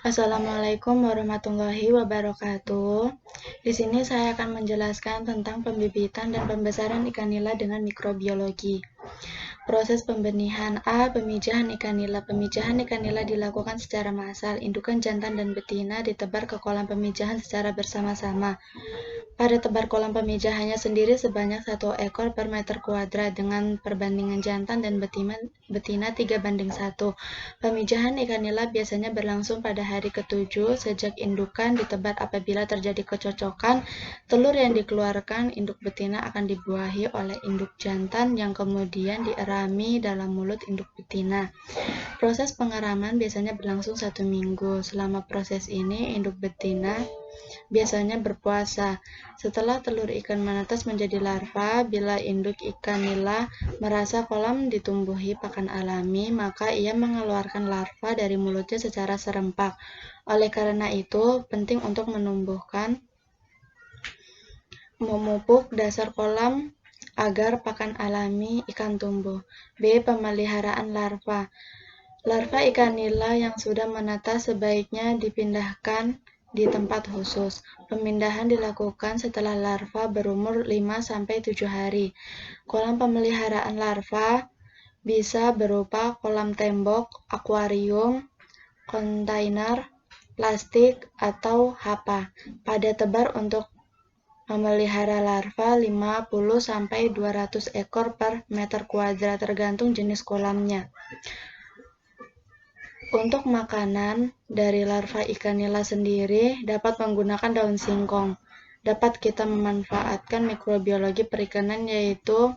Assalamualaikum warahmatullahi wabarakatuh. Di sini saya akan menjelaskan tentang pembibitan dan pembesaran ikan nila dengan mikrobiologi. Proses pembenihan. Pemijahan ikan nila. Pemijahan ikan nila dilakukan secara massal. Indukan jantan dan betina ditebar ke kolam pemijahan secara bersama-sama. Pada tebar kolam pemijahannya sendiri sebanyak 1 ekor per meter kuadrat dengan perbandingan jantan dan betina 3:1. Pemijahan ikan nila biasanya berlangsung pada hari ke-7 sejak indukan ditebar. Apabila terjadi kecocokan, telur yang dikeluarkan induk betina akan dibuahi oleh induk jantan yang kemudian dierami dalam mulut induk betina. Proses pengeraman biasanya berlangsung 1 minggu. Selama proses ini, induk betina biasanya berpuasa. Setelah telur ikan menetas menjadi larva, bila induk ikan nila merasa kolam ditumbuhi pakan alami, maka ia mengeluarkan larva dari mulutnya secara serempak. Oleh karena itu, penting untuk memupuk dasar kolam agar pakan alami ikan tumbuh. B. Pemeliharaan larva. Larva ikan nila yang sudah menetas sebaiknya dipindahkan di tempat khusus. Pemindahan dilakukan setelah larva berumur 5-7 hari. Kolam pemeliharaan larva bisa berupa kolam tembok, akuarium, kontainer, plastik, atau hapa. Pada tebar untuk memelihara larva 50-200 ekor per meter kuadrat tergantung jenis kolamnya. Untuk makanan dari larva ikan nila sendiri dapat menggunakan daun singkong. Dapat kita memanfaatkan mikrobiologi perikanan yaitu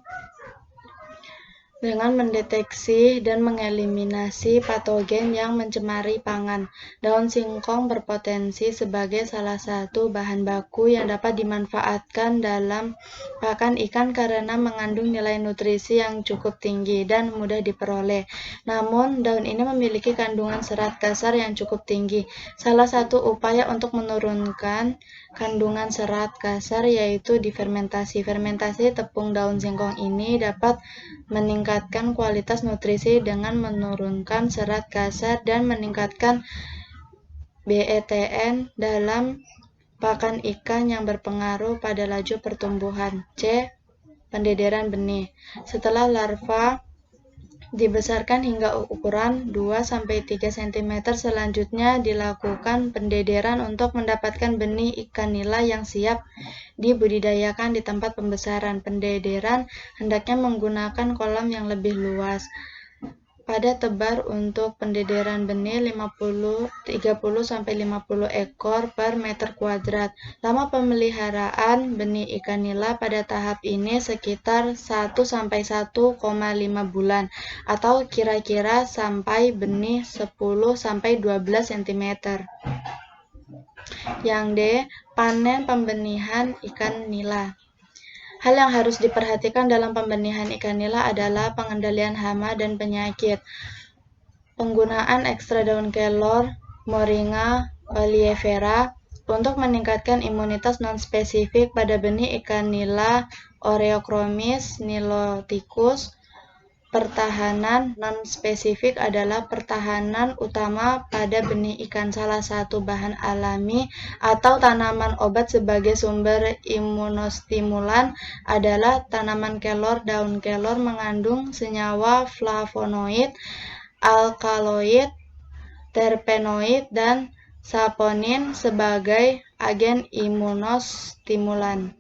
dengan mendeteksi dan mengeliminasi patogen yang mencemari pangan. Daun singkong berpotensi sebagai salah satu bahan baku yang dapat dimanfaatkan dalam pakan ikan karena mengandung nilai nutrisi yang cukup tinggi dan mudah diperoleh. Namun, daun ini memiliki kandungan serat kasar yang cukup tinggi. Salah satu upaya untuk menurunkan kandungan serat kasar yaitu difermentasi. Fermentasi tepung daun singkong ini dapat meningkatkan kualitas nutrisi dengan menurunkan serat kasar dan meningkatkan BETN dalam pakan ikan yang berpengaruh pada laju pertumbuhan. C. Pendederan benih. Setelah larva dibesarkan hingga ukuran 2-3 cm, selanjutnya dilakukan pendederan untuk mendapatkan benih ikan nila yang siap dibudidayakan di tempat pembesaran. Pendederan hendaknya menggunakan kolam yang lebih luas. Pada tebar untuk pendederan benih 30-50 ekor per meter kuadrat. Lama pemeliharaan benih ikan nila pada tahap ini sekitar 1-1,5 bulan atau kira-kira sampai benih 10-12 cm. Yang D. Panen pembenihan ikan nila. Hal yang harus diperhatikan dalam pembenihan ikan nila adalah pengendalian hama dan penyakit. Penggunaan ekstra daun kelor, Moringa oleifera, untuk meningkatkan imunitas non-spesifik pada benih ikan nila Oreochromis niloticus. Pertahanan non-spesifik adalah pertahanan utama pada benih ikan. Salah satu bahan alami atau tanaman obat sebagai sumber imunostimulan adalah tanaman kelor. Daun kelor mengandung senyawa flavonoid, alkaloid, terpenoid, dan saponin sebagai agen imunostimulan.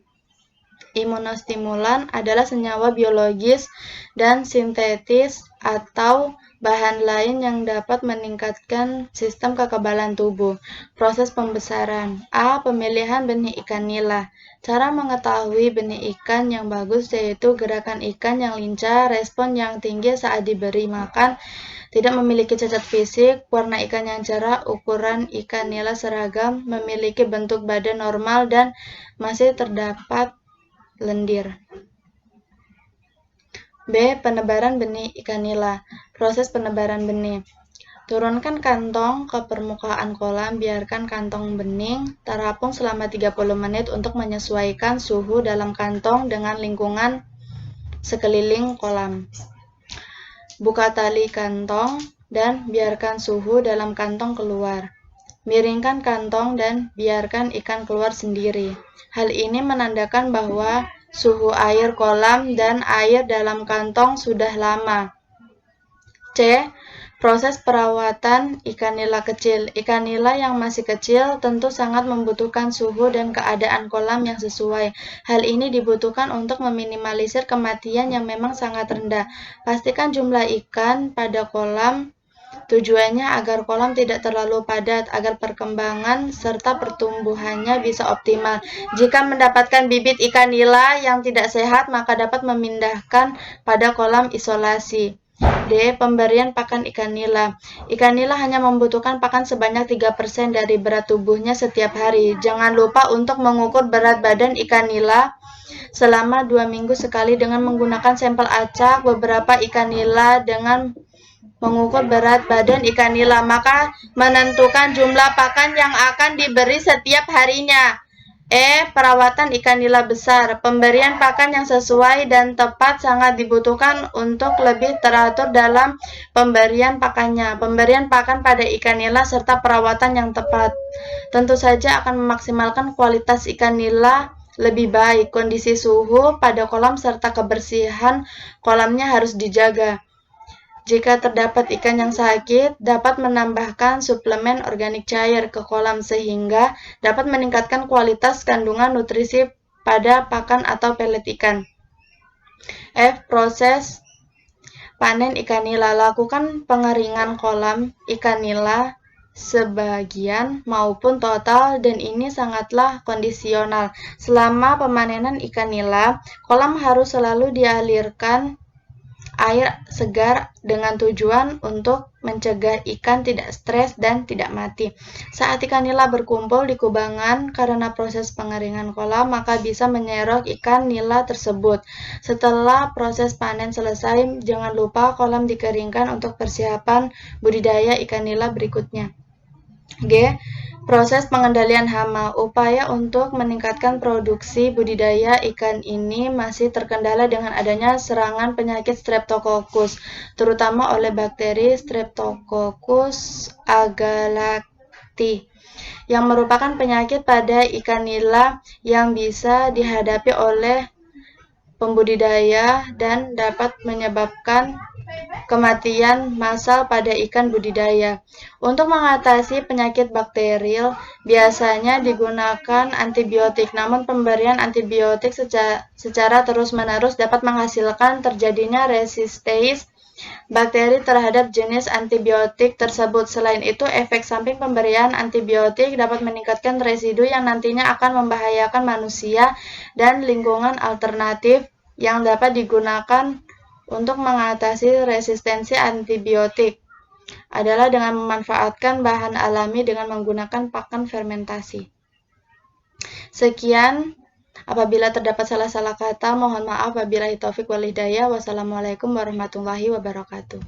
Imunostimulan adalah senyawa biologis dan sintetis atau bahan lain yang dapat meningkatkan sistem kekebalan tubuh. Proses pembesaran. Pemilihan benih ikan nila. Cara mengetahui benih ikan yang bagus yaitu gerakan ikan yang lincah, respon yang tinggi saat diberi makan, tidak memiliki cacat fisik, warna ikan yang cerah, ukuran ikan nila seragam, memiliki bentuk badan normal, dan masih terdapat lendir. B. Penebaran benih ikan nila. Proses penebaran benih. Turunkan kantong ke permukaan kolam, biarkan kantong bening terapung selama 30 menit untuk menyesuaikan suhu dalam kantong dengan lingkungan sekeliling kolam. Buka tali kantong dan biarkan suhu dalam kantong keluar. Miringkan kantong dan biarkan ikan keluar sendiri. Hal ini menandakan bahwa suhu air kolam dan air dalam kantong sudah lama. C. Proses perawatan ikan nila kecil. Ikan nila yang masih kecil tentu sangat membutuhkan suhu dan keadaan kolam yang sesuai. Hal ini dibutuhkan untuk meminimalisir kematian yang memang sangat rendah. Pastikan jumlah ikan pada kolam. Tujuannya agar kolam tidak terlalu padat, agar perkembangan serta pertumbuhannya bisa optimal. Jika mendapatkan bibit ikan nila yang tidak sehat, maka dapat memindahkan pada kolam isolasi. D. Pemberian pakan ikan nila. Ikan nila hanya membutuhkan pakan sebanyak 3% dari berat tubuhnya setiap hari. Jangan lupa untuk mengukur berat badan ikan nila selama 2 minggu sekali dengan menggunakan sampel acak beberapa ikan nila dengan mengukur berat badan ikan nila, maka menentukan jumlah pakan yang akan diberi setiap harinya. Perawatan ikan nila besar. Pemberian pakan yang sesuai dan tepat sangat dibutuhkan untuk lebih teratur dalam pemberian pakannya. Pemberian pakan pada ikan nila serta perawatan yang tepat tentu saja akan memaksimalkan kualitas ikan nila lebih baik. Kondisi suhu pada kolam serta kebersihan kolamnya harus dijaga. Jika terdapat ikan yang sakit, dapat menambahkan suplemen organik cair ke kolam sehingga dapat meningkatkan kualitas kandungan nutrisi pada pakan atau pelet ikan. F. Proses panen ikan nila. Lakukan pengeringan kolam ikan nila sebagian maupun total, dan ini sangatlah kondisional. Selama pemanenan ikan nila, kolam harus selalu dialirkan air segar dengan tujuan untuk mencegah ikan tidak stres dan tidak mati. Saat ikan nila berkumpul di kubangan karena proses pengeringan kolam, maka bisa menyerok ikan nila tersebut. Setelah proses panen selesai, jangan lupa kolam dikeringkan untuk persiapan budidaya ikan nila berikutnya. G. Proses pengendalian hama. Upaya untuk meningkatkan produksi budidaya ikan ini masih terkendala dengan adanya serangan penyakit Streptococcus, terutama oleh bakteri Streptococcus agalacti, yang merupakan penyakit pada ikan nila yang bisa dihadapi oleh pembudidaya dan dapat menyebabkan kematian massal pada ikan budidaya. Untuk mengatasi penyakit bakterial, biasanya digunakan antibiotik, namun pemberian antibiotik secara terus-menerus dapat menghasilkan terjadinya resistensi bakteri terhadap jenis antibiotik tersebut. Selain itu, efek samping pemberian antibiotik dapat meningkatkan residu yang nantinya akan membahayakan manusia, dan lingkungan alternatif yang dapat digunakan untuk mengatasi resistensi antibiotik adalah dengan memanfaatkan bahan alami dengan menggunakan pakan fermentasi. Sekian, apabila terdapat salah-salah kata, mohon maaf. Wabillahi taufik wal hidayah. Wassalamualaikum warahmatullahi wabarakatuh.